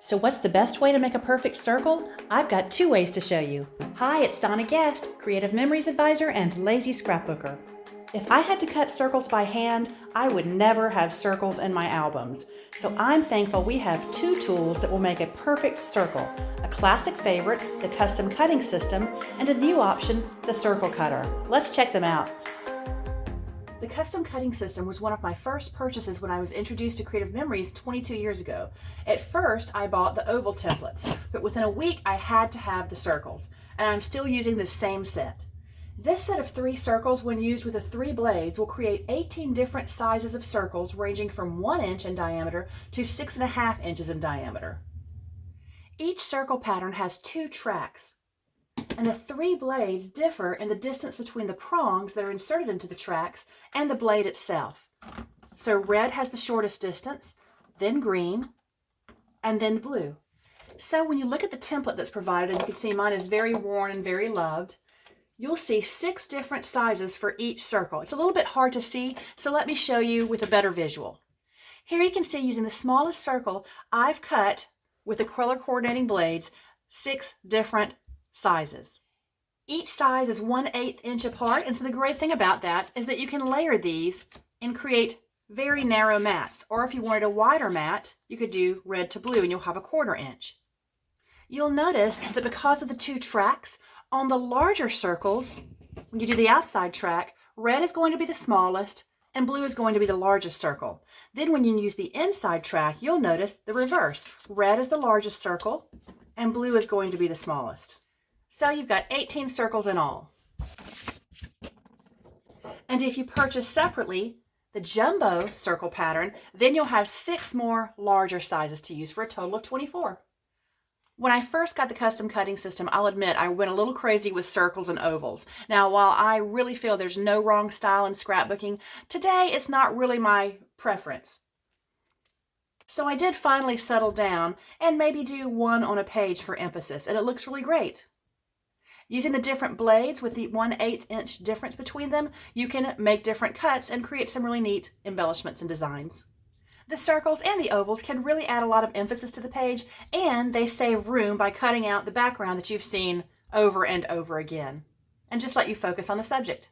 So what's the best way to make a perfect circle? I've got 2 ways to show you. Hi, it's Donna Guest, Creative Memories Advisor and Lazy Scrapbooker. If I had to cut circles by hand, I would never have circles in my albums. So I'm thankful we have 2 tools that will make a perfect circle. A classic favorite, the custom cutting system, and a new option, the circle cutter. Let's check them out. The custom cutting system was one of my first purchases when I was introduced to Creative Memories 22 years ago. At first, I bought the oval templates, but within a week I had to have the circles, and I'm still using the same set. This set of 3 circles, when used with the 3 blades, will create 18 different sizes of circles ranging from 1 inch in diameter to 6.5 inches in diameter. Each circle pattern has 2 tracks, and the 3 blades differ in the distance between the prongs that are inserted into the tracks and the blade itself. So red has the shortest distance, then green, and then blue. So when you look at the template that's provided, and you can see mine is very worn and very loved, you'll see 6 different sizes for each circle. It's a little bit hard to see, so let me show you with a better visual. Here you can see, using the smallest circle, I've cut with the color coordinating blades 6 different sizes. Each size is 1/8 inch apart, and so the great thing about that is that you can layer these and create very narrow mats. Or if you wanted a wider mat, you could do red to blue and you'll have a 1/4 inch. You'll notice that because of the 2 tracks, on the larger circles, when you do the outside track, red is going to be the smallest and blue is going to be the largest circle. Then when you use the inside track, you'll notice the reverse. Red is the largest circle and blue is going to be the smallest. So you've got 18 circles in all. And if you purchase separately the jumbo circle pattern, then you'll have 6 more larger sizes to use for a total of 24. When I first got the custom cutting system, I'll admit I went a little crazy with circles and ovals. Now, while I really feel there's no wrong style in scrapbooking, today it's not really my preference. So I did finally settle down and maybe do 1 on a page for emphasis, and it looks really great. Using the different blades with the 1/8 inch difference between them, you can make different cuts and create some really neat embellishments and designs. The circles and the ovals can really add a lot of emphasis to the page, and they save room by cutting out the background that you've seen over and over again, and just let you focus on the subject.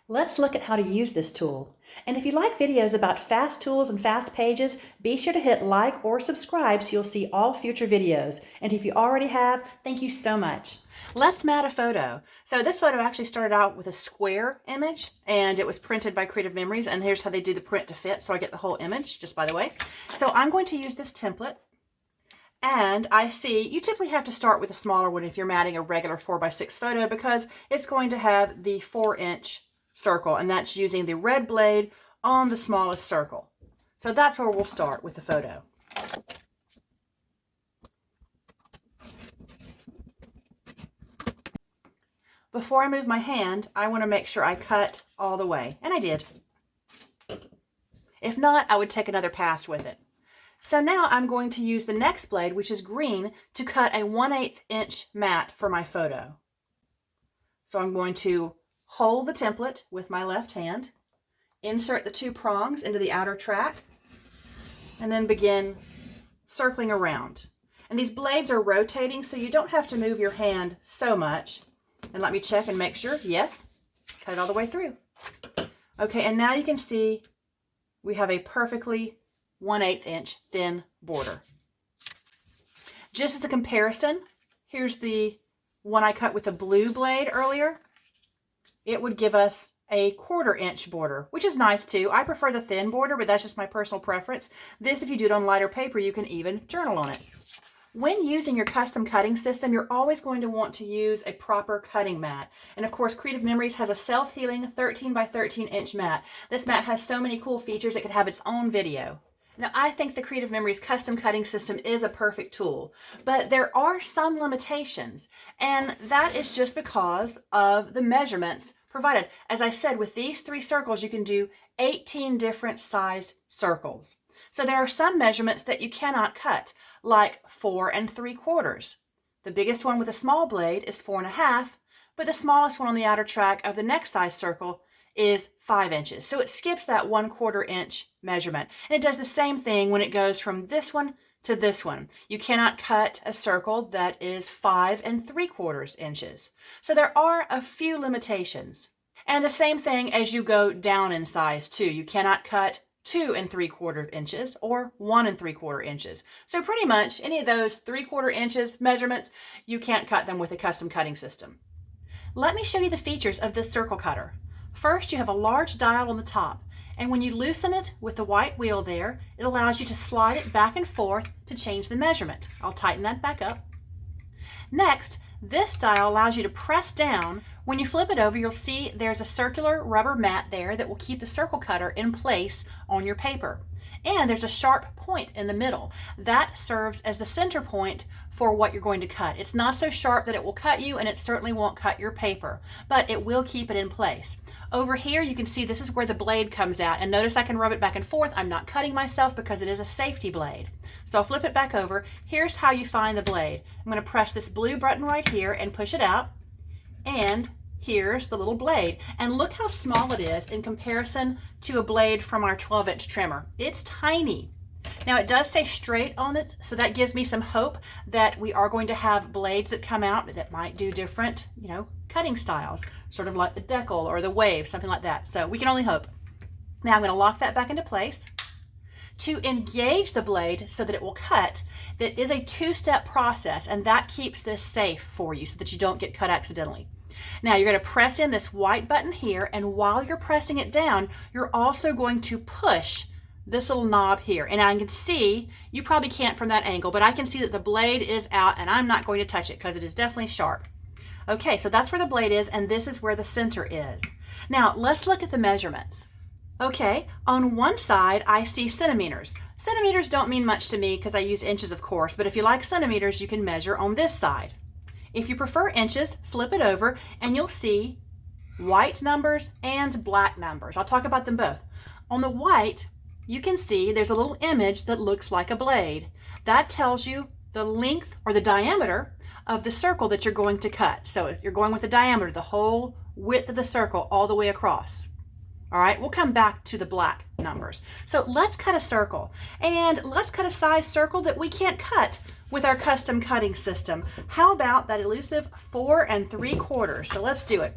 Let's look at how to use this tool. And if you like videos about fast tools and fast pages, be sure to hit like or subscribe so you'll see all future videos. And if you already have, thank you so much. Let's mat a photo. So this photo actually started out with a square image, and it was printed by Creative Memories, and here's how they do the print to fit, so I get the whole image, just by the way. So I'm going to use this template, and I see you typically have to start with a smaller one if you're matting a regular 4x6 photo, because it's going to have the 4-inch circle, and that's using the red blade on the smallest circle. So that's where we'll start with the photo. Before I move my hand, I want to make sure I cut all the way, and I did. If not, I would take another pass with it. So now I'm going to use the next blade, which is green, to cut a 1/8 inch mat for my photo. So I'm going to hold the template with my left hand, insert the 2 prongs into the outer track, and then begin circling around. And these blades are rotating, so you don't have to move your hand so much. And let me check and make sure. Yes, cut it all the way through. Okay, and now you can see we have a perfectly 1/8 inch thin border. Just as a comparison, here's the one I cut with the blue blade earlier. It would give us a 1/4 inch border, which is nice too. I prefer the thin border, but that's just my personal preference. This, if you do it on lighter paper, you can even journal on it. When using your custom cutting system, you're always going to want to use a proper cutting mat. And of course, Creative Memories has a self-healing 13 by 13 inch mat. This mat has so many cool features, it could have its own video. Now, I think the Creative Memories custom cutting system is a perfect tool, but there are some limitations, and that is just because of the measurements provided. As I said, with these 3 circles, you can do 18 different sized circles. So there are some measurements that you cannot cut, like 4 3/4. The biggest one with a small blade is 4.5, but the smallest one on the outer track of the next size circle is 5 inches. So it skips that 1/4 inch measurement. And it does the same thing when it goes from this one to this one. You cannot cut a circle that is 5 3/4 inches. So there are a few limitations. And the same thing as you go down in size too. You cannot cut 2 3/4 inches or 1 3/4 inches. So pretty much any of those 3/4 inches measurements, you can't cut them with a custom cutting system. Let me show you the features of this circle cutter. First, you have a large dial on the top, and when you loosen it with the white wheel there, it allows you to slide it back and forth to change the measurement. I'll tighten that back up. Next, this dial allows you to press down. When you flip it over, you'll see there's a circular rubber mat there that will keep the circle cutter in place on your paper. And there's a sharp point in the middle. That serves as the center point for what you're going to cut. It's not so sharp that it will cut you, and it certainly won't cut your paper, but it will keep it in place. Over here, you can see this is where the blade comes out, and notice I can rub it back and forth. I'm not cutting myself because it is a safety blade. So I'll flip it back over. Here's how you find the blade. I'm going to press this blue button right here and push it out, and here's the little blade. And look how small it is in comparison to a blade from our 12-inch trimmer. It's tiny. Now it does say straight on it, so that gives me some hope that we are going to have blades that come out that might do different, cutting styles, sort of like the decal or the wave, something like that. So we can only hope. Now I'm going to lock that back into place. To engage the blade so that it will cut, that is a two-step process, and that keeps this safe for you so that you don't get cut accidentally. Now you're going to press in this white button here, and while you're pressing it down, you're also going to push this little knob here. And I can see, you probably can't from that angle, but I can see that the blade is out, and I'm not going to touch it because it is definitely sharp. Okay, so that's where the blade is, and this is where the center is. Now let's look at the measurements. Okay, on one side I see centimeters. Centimeters don't mean much to me because I use inches, of course, but if you like centimeters, you can measure on this side. If you prefer inches, flip it over and you'll see white numbers and black numbers. I'll talk about them both. On the white, you can see there's a little image that looks like a blade. That tells you the length or the diameter of the circle that you're going to cut. So if you're going with the diameter, the whole width of the circle all the way across. All right, we'll come back to the black numbers. So let's cut a circle, and let's cut a size circle that we can't cut with our custom cutting system. How about that elusive 4 3/4? So let's do it.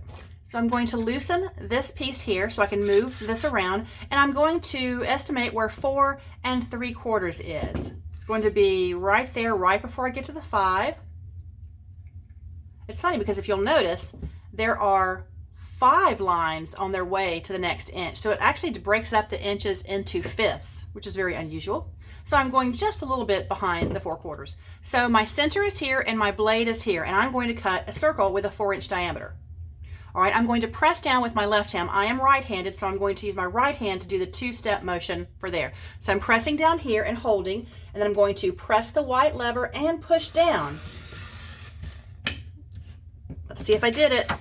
So I'm going to loosen this piece here so I can move this around, and I'm going to estimate where 4 3/4 is. It's going to be right there, right before I get to the 5. It's funny because if you'll notice, there are 5 lines on their way to the next inch. So it actually breaks up the inches into fifths, which is very unusual. So I'm going just a little bit behind the 4/4. So my center is here and my blade is here, and I'm going to cut a circle with a 4-inch diameter. All right, I'm going to press down with my left hand. I am right-handed, so I'm going to use my right hand to do the two-step motion for there. So I'm pressing down here and holding, and then I'm going to press the white lever and push down. Let's see if I did it.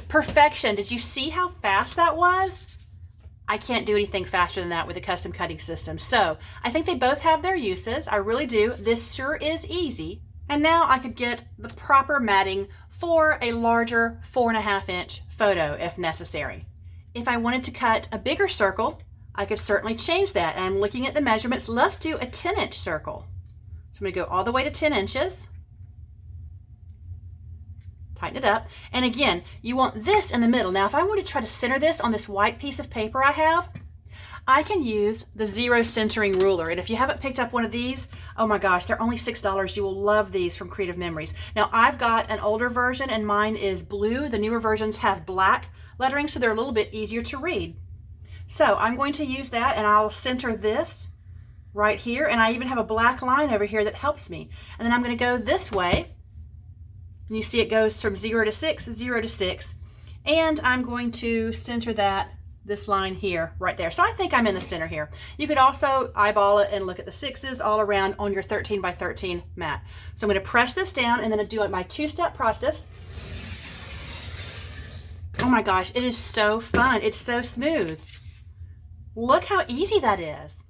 Perfection. Did you see how fast that was? I can't do anything faster than that with a custom cutting system. So I think they both have their uses. I really do. This sure is easy. And now I could get the proper matting for a larger 4.5-inch photo if necessary. If I wanted to cut a bigger circle, I could certainly change that. And I'm looking at the measurements. Let's do a 10-inch circle. So I'm going to go all the way to 10 inches. Tighten it up. And again, you want this in the middle. Now, if I want to try to center this on this white piece of paper I have, I can use the zero centering ruler. And if you haven't picked up one of these, oh my gosh, they're only $6. You will love these from Creative Memories. Now, I've got an older version and mine is blue. The newer versions have black lettering, so they're a little bit easier to read. So I'm going to use that, and I'll center this right here. And I even have a black line over here that helps me. And then I'm going to go this way. And you see it goes from 0 to 6, 0 to 6. And I'm going to center this line here, right there. So I think I'm in the center here. You could also eyeball it and look at the 6s all around on your 13 by 13 mat. So I'm going to press this down and then I do my two-step process. Oh my gosh, it is so fun. It's so smooth. Look how easy that is.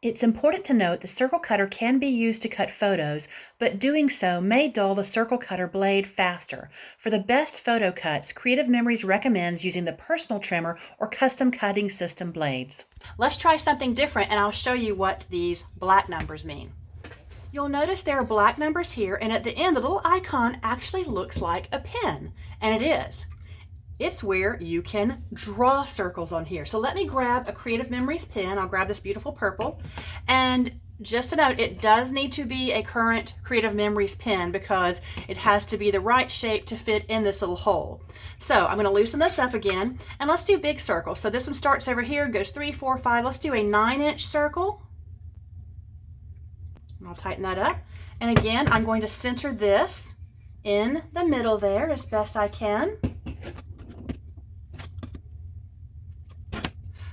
It's important to note the circle cutter can be used to cut photos, but doing so may dull the circle cutter blade faster. For the best photo cuts, Creative Memories recommends using the personal trimmer or custom cutting system blades. Let's try something different and I'll show you what these black numbers mean. You'll notice there are black numbers here, and at the end the little icon actually looks like a pen, and it is. It's where you can draw circles on here. So let me grab a Creative Memories pen. I'll grab this beautiful purple. And just a note, it does need to be a current Creative Memories pen because it has to be the right shape to fit in this little hole. So I'm gonna loosen this up again, and let's do big circles. So this one starts over here, goes 3, 4, 5. Let's do a 9-inch circle. And I'll tighten that up. And again, I'm going to center this in the middle there as best I can.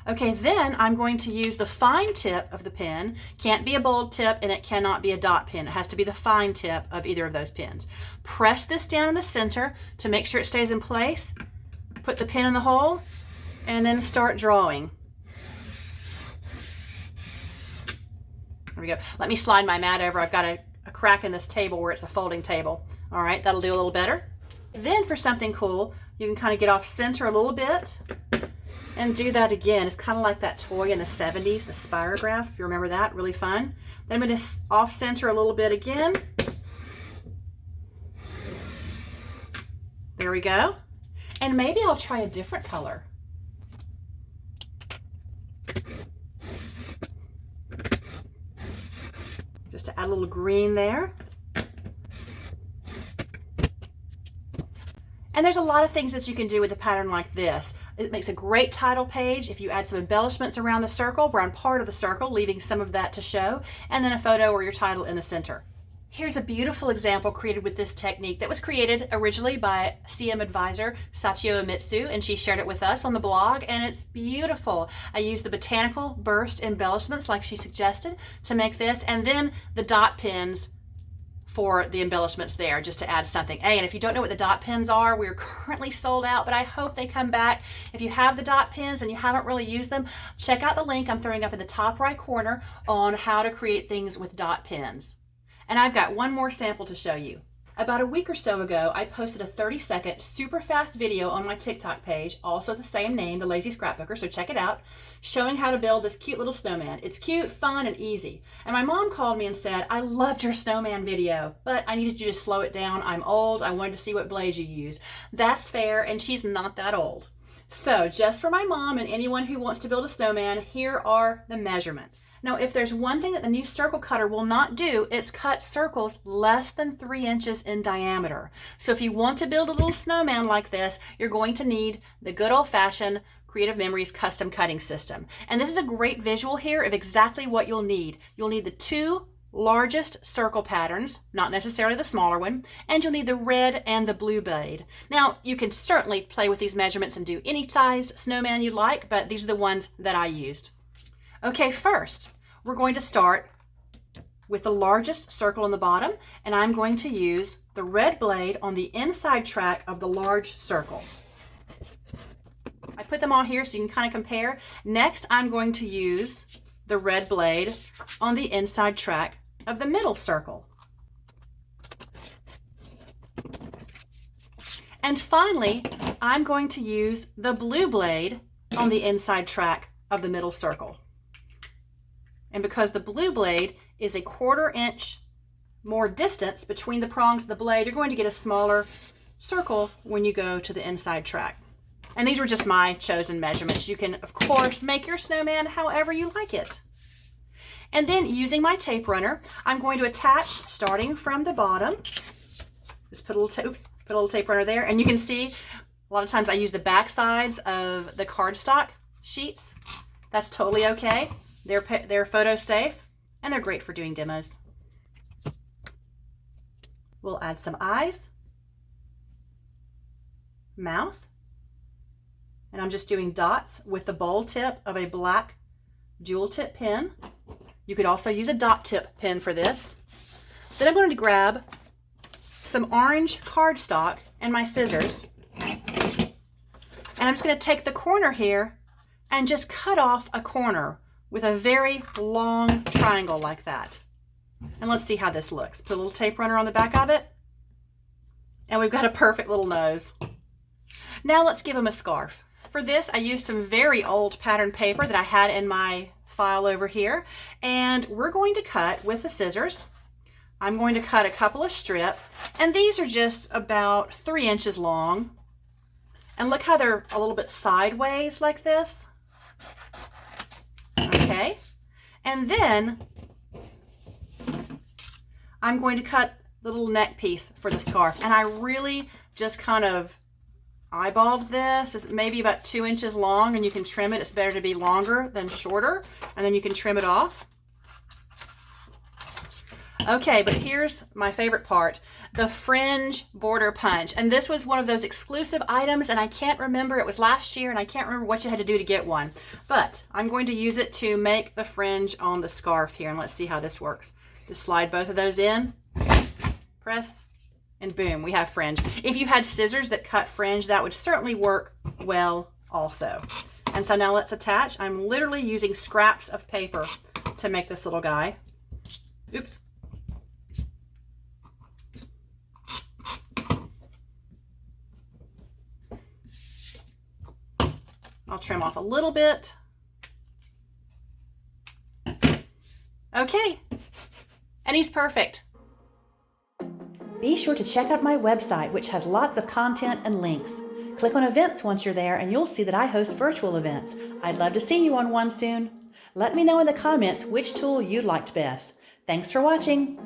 Okay, then I'm going to use the fine tip of the pen. Can't be a bold tip and it cannot be a dot pen. It has to be the fine tip of either of those pens. Press this down in the center to make sure it stays in place. Put the pen in the hole and then start drawing. There we go. Let me slide my mat over. I've got a crack in this table where it's a folding table. All right, that'll do a little better. Then for something cool, you can kind of get off center a little bit and do that again. It's kind of like that toy in the 70s, the Spirograph, if you remember that, really fun. Then I'm going to off center a little bit again. There we go. And maybe I'll try a different color. Just to add a little green there. And there's a lot of things that you can do with a pattern like this. It makes a great title page if you add some embellishments around the circle, around part of the circle, leaving some of that to show, and then a photo or your title in the center. Here's a beautiful example created with this technique that was created originally by CM advisor Sachio Uemitsu, and she shared it with us on the blog, and it's beautiful. I used the botanical burst embellishments like she suggested to make this, and then the dot pens for the embellishments there, just to add something. Hey, and if you don't know what the dot pens are, we're currently sold out, but I hope they come back. If you have the dot pens and you haven't really used them, check out the link I'm throwing up in the top right corner on how to create things with dot pens. And I've got one more sample to show you. About a week or so ago, I posted a 30-second super fast video on my TikTok page, also the same name, The Lazy Scrapbooker, so check it out, showing how to build this cute little snowman. It's cute, fun, and easy. And my mom called me and said, I loved your snowman video, but I needed you to slow it down. I'm old. I wanted to see what blades you use. That's fair, and she's not that old. So just for my mom and anyone who wants to build a snowman, here are the measurements. Now, if there's one thing that the new circle cutter will not do, it's cut circles less than 3 inches in diameter. So if you want to build a little snowman like this, you're going to need the good old-fashioned Creative Memories custom cutting system. And this is a great visual here of exactly what you'll need. You'll need the 2 largest circle patterns, not necessarily the smaller one, and you'll need the red and the blue blade. Now, you can certainly play with these measurements and do any size snowman you'd like, but these are the ones that I used. Okay, first, we're going to start with the largest circle on the bottom, and I'm going to use the red blade on the inside track of the large circle. I put them all here so you can kind of compare. Next, I'm going to use the red blade on the inside track of the middle circle. And finally, I'm going to use the blue blade on the inside track of the middle circle. And because the blue blade is a 1/4 inch more distance between the prongs of the blade, you're going to get a smaller circle when you go to the inside track. And these were just my chosen measurements. You can, of course, make your snowman however you like it. And then using my tape runner, I'm going to attach starting from the bottom. Just put a little tape runner there. And you can see a lot of times I use the back sides of the cardstock sheets. That's totally okay. They're photo safe and they're great for doing demos. We'll add some eyes, mouth, and I'm just doing dots with the bold tip of a black jewel tip pen. You could also use a dot tip pen for this. Then I'm going to grab some orange cardstock and my scissors, and I'm just going to take the corner here and just cut off a corner with a very long triangle like that. And let's see how this looks. Put a little tape runner on the back of it. And we've got a perfect little nose. Now let's give him a scarf. For this, I used some very old pattern paper that I had in my file over here. And we're going to cut with the scissors. I'm going to cut a couple of strips. And these are just about 3 inches long. And look how they're a little bit sideways like this. Okay. And then I'm going to cut the little neck piece for the scarf. And I really just kind of eyeballed this. It's maybe about 2 inches long, and you can trim it. It's better to be longer than shorter, and then you can trim it off. Okay, but here's my favorite part, the fringe border punch. And this was one of those exclusive items, and I can't remember, it was last year, and I can't remember what you had to do to get one. But I'm going to use it to make the fringe on the scarf here, and let's see how this works. Just slide both of those in, press, and boom, we have fringe. If you had scissors that cut fringe, that would certainly work well also. And so now let's attach. I'm literally using scraps of paper to make this little guy. Oops. I'll trim off a little bit. Okay, and he's perfect. Be sure to check out my website, which has lots of content and links. Click on events once you're there, and you'll see that I host virtual events. I'd love to see you on one soon. Let me know in the comments which tool you liked best. Thanks for watching.